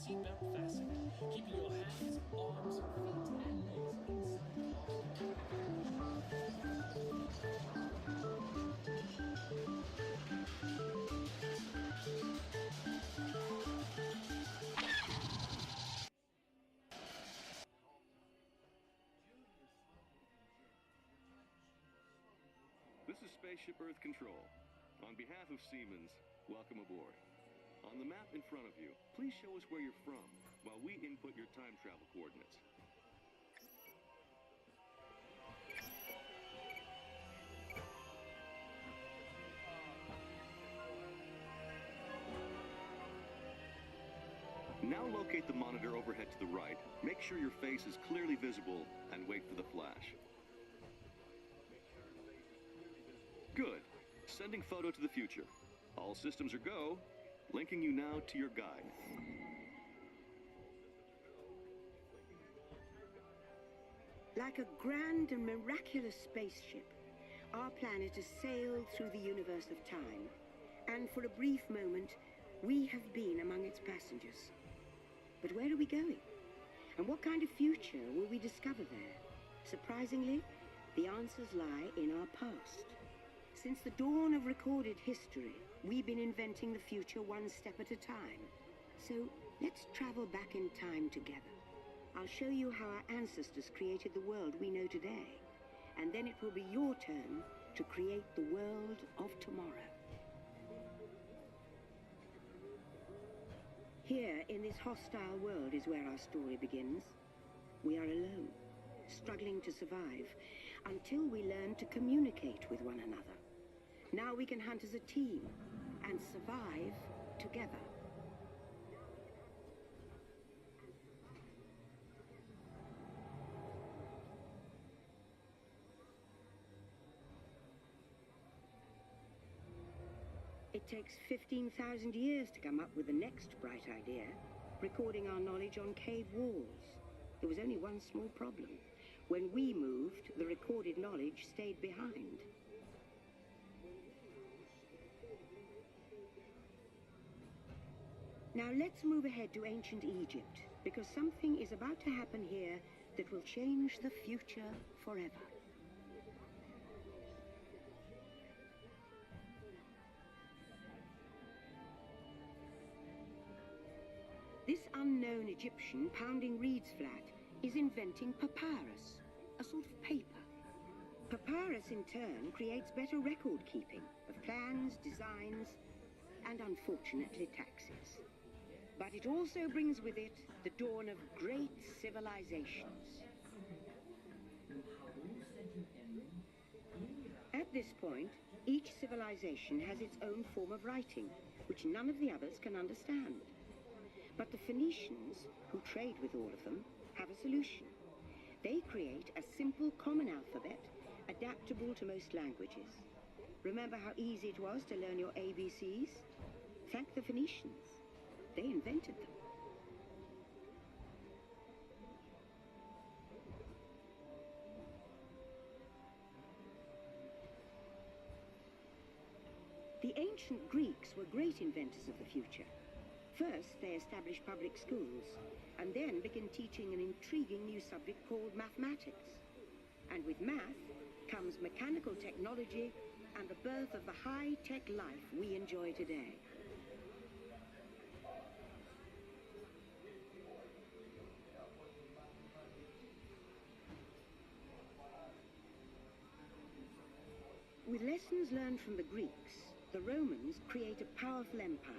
seatbelt fastened, keeping your hands, arms, feet, and legs inside the This is Spaceship Earth Control. On behalf of Siemens, welcome aboard. On the map in front of you, please show us where you're from while we input your time travel coordinates. Now locate the monitor overhead to the right, make sure your face is clearly visible, and wait for the flash. Good. Sending photo to the future. All systems are go. Linking you now to your guide. Like a grand and miraculous spaceship, our planet has sailed through the universe of time. And for a brief moment, we have been among its passengers. But where are we going? And what kind of future will we discover there? Surprisingly, the answers lie in our past. Since the dawn of recorded history, we've been inventing the future one step at a time. So let's travel back in time together. I'll show you how our ancestors created the world we know today. And then it will be your turn to create the world of tomorrow. Here, in this hostile world, is where our story begins. We are alone, struggling to survive, until we learn to communicate with one another. Now we can hunt as a team and survive together. It takes 15,000 years to come up with the next bright idea, recording our knowledge on cave walls. There was only one small problem. When we moved, the recorded knowledge stayed behind. Now let's move ahead to ancient Egypt, because something is about to happen here that will change the future forever. This unknown Egyptian pounding reeds flat is inventing papyrus, a sort of paper. Papyrus, in turn, creates better record keeping of plans, designs, and unfortunately taxes. But it also brings with it the dawn of great civilizations. At this point, each civilization has its own form of writing, which none of the others can understand. But the Phoenicians, who trade with all of them, have a solution. They create a simple common alphabet, adaptable to most languages. Remember how easy it was to learn your ABCs? Thank the Phoenicians. They invented them. The ancient Greeks were great inventors of the future. First, they established public schools, and then began teaching an intriguing new subject called mathematics. And with math comes mechanical technology and the birth of the high-tech life we enjoy today. With lessons learned from the Greeks, the Romans create a powerful empire.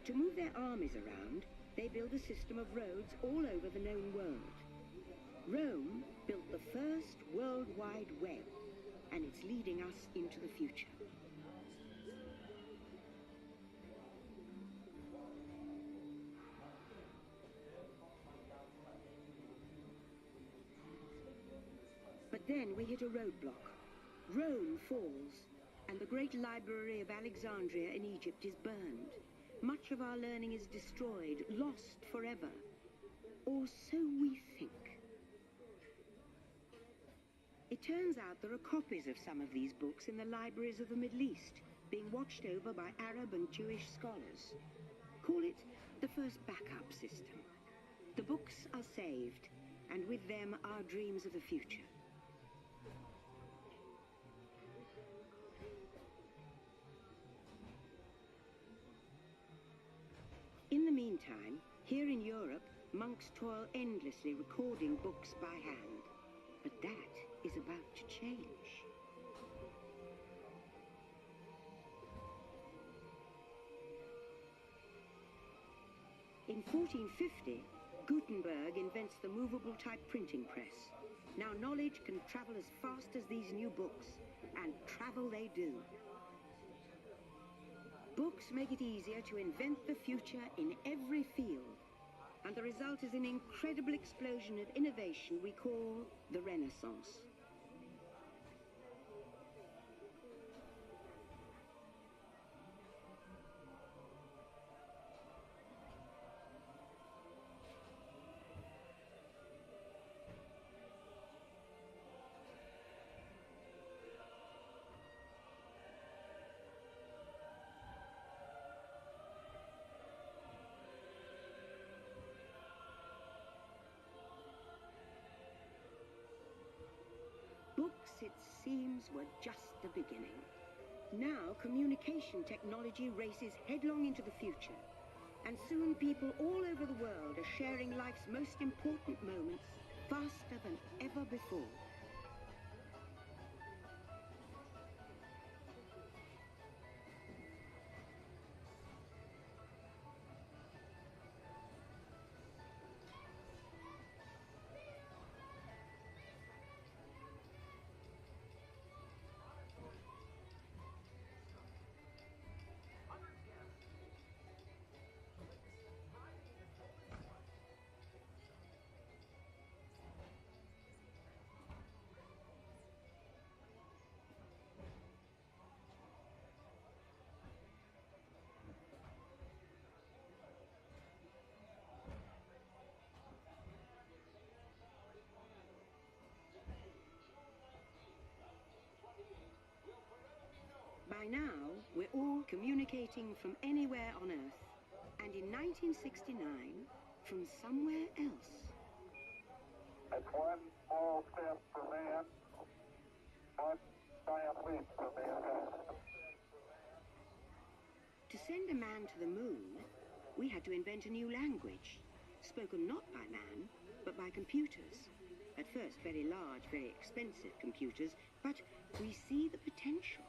To move their armies around, they build a system of roads all over the known world. Rome built the first World Wide Web, and it's leading us into the future. But then we hit a roadblock. Rome falls, and the great library of Alexandria in Egypt is burned. Much of our learning is destroyed, lost forever. Or so we think. It turns out there are copies of some of these books in the libraries of the Middle East, being watched over by Arab and Jewish scholars. Call it the first backup system. The books are saved, and with them our dreams of the future. In the meantime, here in Europe, monks toil endlessly recording books by hand. But that is about to change. In 1450, Gutenberg invents the movable type printing press. Now knowledge can travel as fast as these new books, and travel they do. Books make it easier to invent the future in every field, and the result is an incredible explosion of innovation we call the Renaissance. Books, it seems, were just the beginning. Now communication technology races headlong into the future, and soon people all over the world are sharing life's most important moments faster than ever before. By now, we're all communicating from anywhere on Earth, and in 1969, from somewhere else. That's one small step for man, one giant leap for mankind. To send a man to the moon, we had to invent a new language, spoken not by man, but by computers. At first, very large, very expensive computers, but we see the potential.